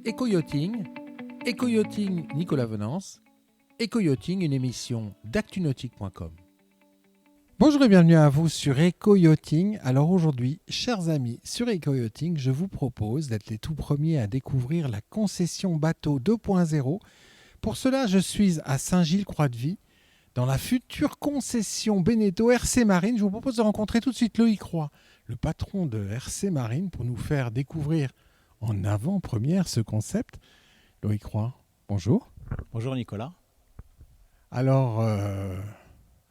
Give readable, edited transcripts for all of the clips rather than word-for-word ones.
Éco-yachting, Éco-yachting Nicolas Venance, Éco-yachting, une émission d'actunautique.com. Bonjour et bienvenue à vous sur Éco-yachting. Alors aujourd'hui, chers amis, sur Éco-yachting, je vous propose d'être les tout premiers à découvrir la concession bateau 2.0. Pour cela, je suis à Saint-Gilles-Croix-de-Vie, dans la future concession Beneteau RC Marine. Je vous propose de rencontrer tout de suite Loïc Roy, le patron de RC Marine, pour nous faire découvrir en avant-première ce concept. Loïc Roy, bonjour. Bonjour Nicolas. Alors,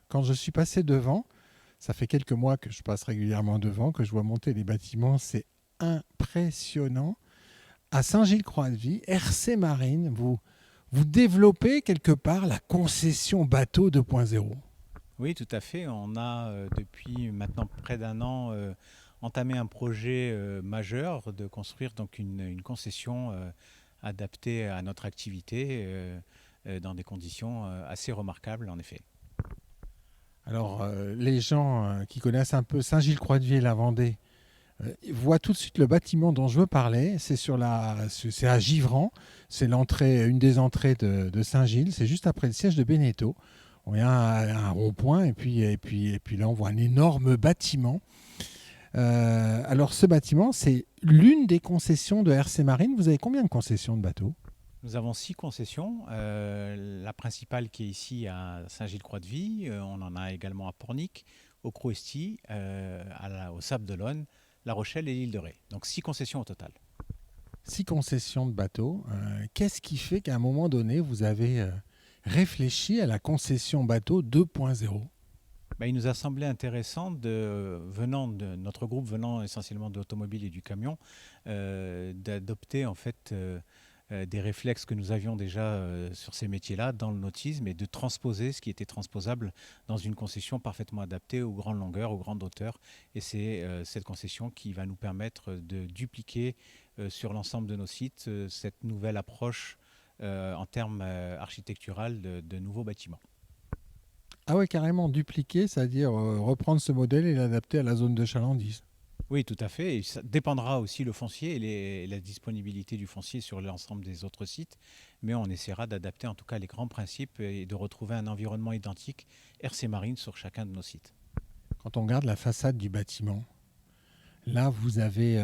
quand je suis passé devant, ça fait quelques mois que je passe régulièrement devant, que je vois monter les bâtiments, c'est impressionnant. À Saint-Gilles-Croix-de-Vie, RC Marine, vous développez quelque part la concession bateau 2.0. Oui, tout à fait. On a depuis maintenant près d'un an entamé un projet majeur de construire donc une concession adaptée à notre activité dans des conditions assez remarquables en effet. Alors, les gens qui connaissent un peu Saint-Gilles-Croix-de-Vie et la Vendée voient tout de suite le bâtiment dont je veux parler. C'est à Givran. C'est une des entrées de Saint-Gilles. C'est juste après le siège de Beneteau. On a un rond-point et puis là, on voit un énorme bâtiment. Alors, ce bâtiment, c'est l'une des concessions de RC Marine. Vous avez combien de concessions de bateaux ? Nous avons 6 concessions. La principale qui est ici à Saint-Gilles-Croix-de-Vie. On en a également à Pornic, au Crouesty, au Sable d'Olonne, La Rochelle et l'île de Ré. Donc 6 concessions au total. 6 concessions de bateaux. Qu'est-ce qui fait qu'à un moment donné, vous avez réfléchi à la concession bateau 2.0 ? Il nous a semblé intéressant, notre groupe venant essentiellement de l'automobile et du camion, d'adopter en fait des réflexes que nous avions déjà sur ces métiers-là dans le nautisme et de transposer ce qui était transposable dans une concession parfaitement adaptée aux grandes longueurs, aux grandes hauteurs. Et c'est cette concession qui va nous permettre de dupliquer sur l'ensemble de nos sites cette nouvelle approche en termes architectural de nouveaux bâtiments. Ah ouais, carrément dupliquer, c'est-à-dire reprendre ce modèle et l'adapter à la zone de chalandise. Oui, tout à fait. Et ça dépendra aussi le foncier et la disponibilité du foncier sur l'ensemble des autres sites. Mais on essaiera d'adapter en tout cas les grands principes et de retrouver un environnement identique RC Marine sur chacun de nos sites. Quand on regarde la façade du bâtiment, là, vous avez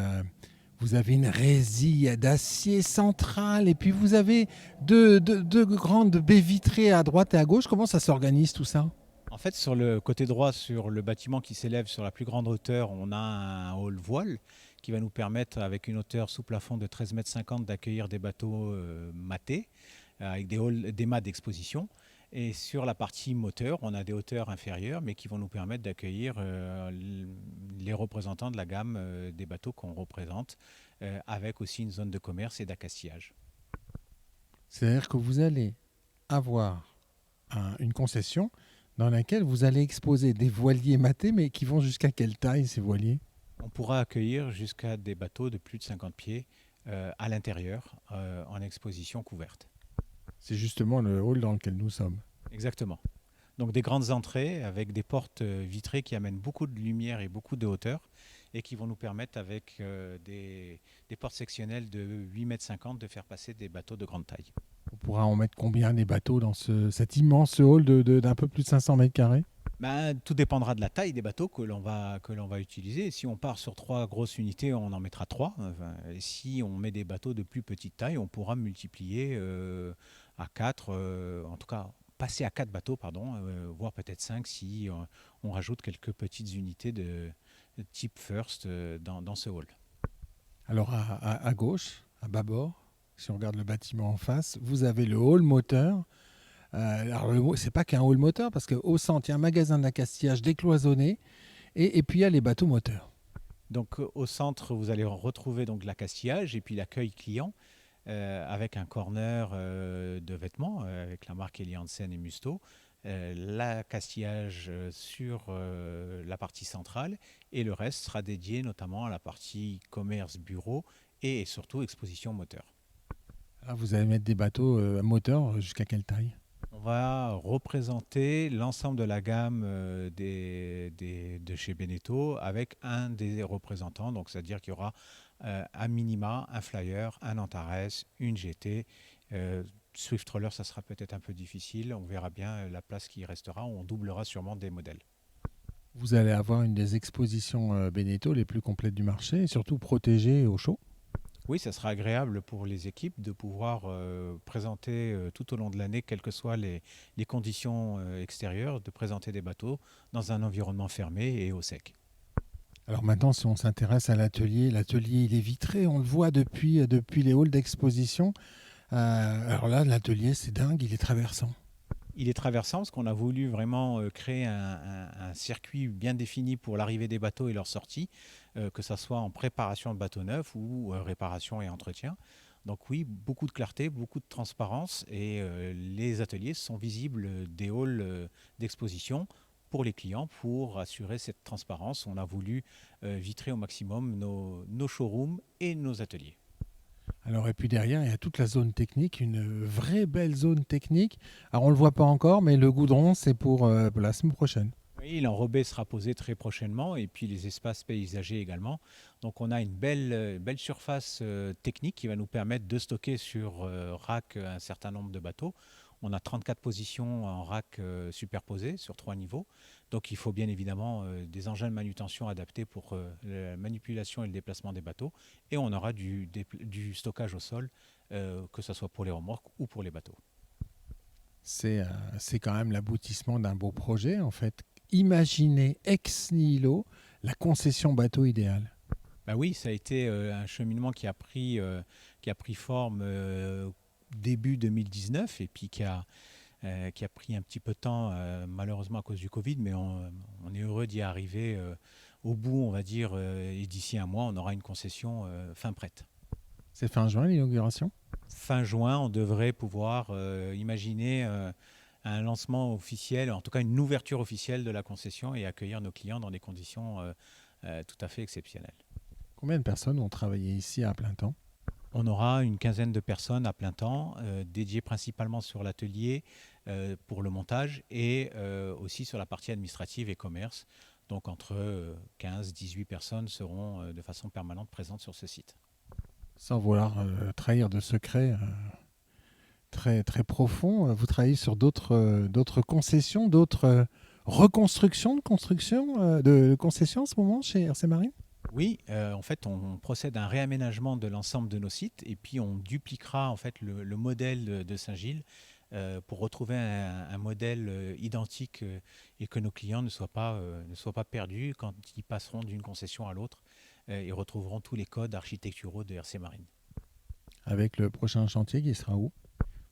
une résille d'acier centrale et puis vous avez deux grandes baies vitrées à droite et à gauche. Comment ça s'organise tout ça ? En fait, sur le côté droit, sur le bâtiment qui s'élève sur la plus grande hauteur, on a un hall voile qui va nous permettre, avec une hauteur sous plafond de 13,50 m, d'accueillir des bateaux matés, avec des mâts d'exposition. Et sur la partie moteur, on a des hauteurs inférieures, mais qui vont nous permettre d'accueillir les représentants de la gamme des bateaux qu'on représente, avec aussi une zone de commerce et d'accastillage. C'est-à-dire que vous allez avoir une concession dans laquelle vous allez exposer des voiliers matés, mais qui vont jusqu'à quelle taille ces voiliers ? On pourra accueillir jusqu'à des bateaux de plus de 50 pieds à l'intérieur, en exposition couverte. C'est justement le hall dans lequel nous sommes. Exactement. Donc des grandes entrées avec des portes vitrées qui amènent beaucoup de lumière et beaucoup de hauteur et qui vont nous permettre, avec des portes sectionnelles de 8,50 m, de faire passer des bateaux de grande taille. On pourra en mettre combien des bateaux dans cet immense hall d'un peu plus de 500 mètres carrés ? Tout dépendra de la taille des bateaux que l'on va utiliser. Si on part sur 3 grosses unités, on en mettra 3. Et si on met des bateaux de plus petite taille, on pourra multiplier à 4, en tout cas passer à 4 bateaux, voire peut-être 5 si on rajoute quelques petites unités de type First dans ce hall. Alors à gauche, à bâbord, si on regarde le bâtiment en face, vous avez le hall moteur. Alors c'est pas qu'un hall moteur, parce qu'au centre, il y a un magasin d'accastillage décloisonné et puis il y a les bateaux moteurs. Donc au centre, vous allez retrouver donc l'accastillage et puis l'accueil client avec un corner de vêtements avec la marque Eli Hansen et Musto, l'accastillage sur la partie centrale et le reste sera dédié notamment à la partie commerce, bureau et surtout exposition moteur. Alors vous allez mettre des bateaux moteurs jusqu'à quelle taille ? On va représenter l'ensemble de la gamme de chez Beneteau avec un des représentants, donc c'est-à-dire qu'il y aura à minima un Flyer, un Antares, une GT. Swift Roller, ça sera peut-être un peu difficile. On verra bien la place qui restera. On doublera sûrement des modèles. Vous allez avoir une des expositions Beneteau les plus complètes du marché et surtout protégée au chaud. Oui, ça sera agréable pour les équipes de pouvoir présenter tout au long de l'année, quelles que soient les conditions extérieures, de présenter des bateaux dans un environnement fermé et au sec. Alors maintenant, si on s'intéresse à l'atelier, l'atelier il est vitré, on le voit depuis les halls d'exposition. Alors là, l'atelier c'est dingue, il est traversant. Il est traversant parce qu'on a voulu vraiment créer un circuit bien défini pour l'arrivée des bateaux et leur sortie, que ce soit en préparation de bateaux neufs ou réparation et entretien. Donc oui, beaucoup de clarté, beaucoup de transparence et les ateliers sont visibles des halls d'exposition pour les clients pour assurer cette transparence. On a voulu vitrer au maximum nos showrooms et nos ateliers. Alors et puis derrière, il y a toute la zone technique, une vraie belle zone technique. Alors on le voit pas encore, mais le goudron c'est pour la semaine prochaine. Oui, l'enrobé sera posé très prochainement et puis les espaces paysagers également. Donc on a une belle surface technique qui va nous permettre de stocker sur rack un certain nombre de bateaux. On a 34 positions en rack superposées sur 3 niveaux. Donc il faut bien évidemment des engins de manutention adaptés pour la manipulation et le déplacement des bateaux. Et on aura du stockage au sol, que ce soit pour les remorques ou pour les bateaux. C'est quand même l'aboutissement d'un beau projet en fait. Imaginez ex nihilo la concession bateau idéale. Bah oui, ça a été un cheminement qui a pris forme début 2019 et puis qui a pris un petit peu de temps, malheureusement à cause du Covid, mais on est heureux d'y arriver au bout, on va dire, et d'ici un mois, on aura une concession fin prête. C'est fin juin l'inauguration. Fin juin, on devrait pouvoir imaginer un lancement officiel, en tout cas une ouverture officielle de la concession et accueillir nos clients dans des conditions tout à fait exceptionnelles. Combien de personnes ont travaillé ici à plein temps? On aura une quinzaine de personnes à plein temps, dédiées principalement sur l'atelier pour le montage et aussi sur la partie administrative et commerce. Donc entre 15-18 personnes seront de façon permanente présentes sur ce site. Sans vouloir trahir de secrets très, très profonds, vous travaillez sur d'autres concessions, d'autres reconstructions de concessions en ce moment chez RC Marine? Oui, en fait, on procède à un réaménagement de l'ensemble de nos sites et puis on dupliquera en fait le modèle de Saint-Gilles pour retrouver un modèle identique et que nos clients ne soient pas perdus quand ils passeront d'une concession à l'autre et retrouveront tous les codes architecturaux de RC Marine. Avec le prochain chantier qui sera où?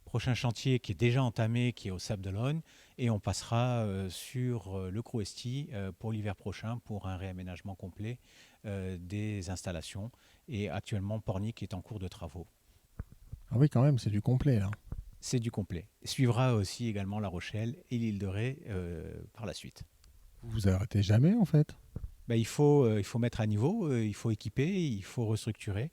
Prochain chantier qui est déjà entamé, qui est au Sable d'Olonne, et on passera sur le Crouesti pour l'hiver prochain pour un réaménagement complet des installations. Et actuellement, Pornic est en cours de travaux. Ah oui, quand même, c'est du complet là. C'est du complet. Suivra aussi également La Rochelle et l'île de Ré par la suite. Vous vous arrêtez jamais en fait. Ben, il faut mettre à niveau, il faut équiper, il faut restructurer.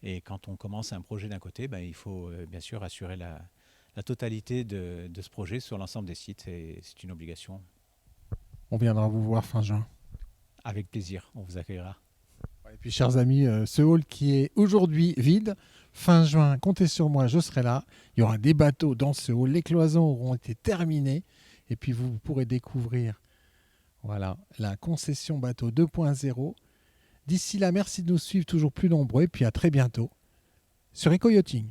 Et quand on commence un projet d'un côté, ben, il faut bien sûr assurer la totalité de ce projet sur l'ensemble des sites. Et c'est une obligation. On viendra vous voir fin juin. Avec plaisir, on vous accueillera. Et puis, chers amis, ce hall qui est aujourd'hui vide, fin juin, comptez sur moi, je serai là. Il y aura des bateaux dans ce hall. Les cloisons auront été terminées. Et puis, vous pourrez découvrir voilà, la concession bateau 2.0. D'ici là, merci de nous suivre toujours plus nombreux. Et puis, à très bientôt sur Eco Yachting.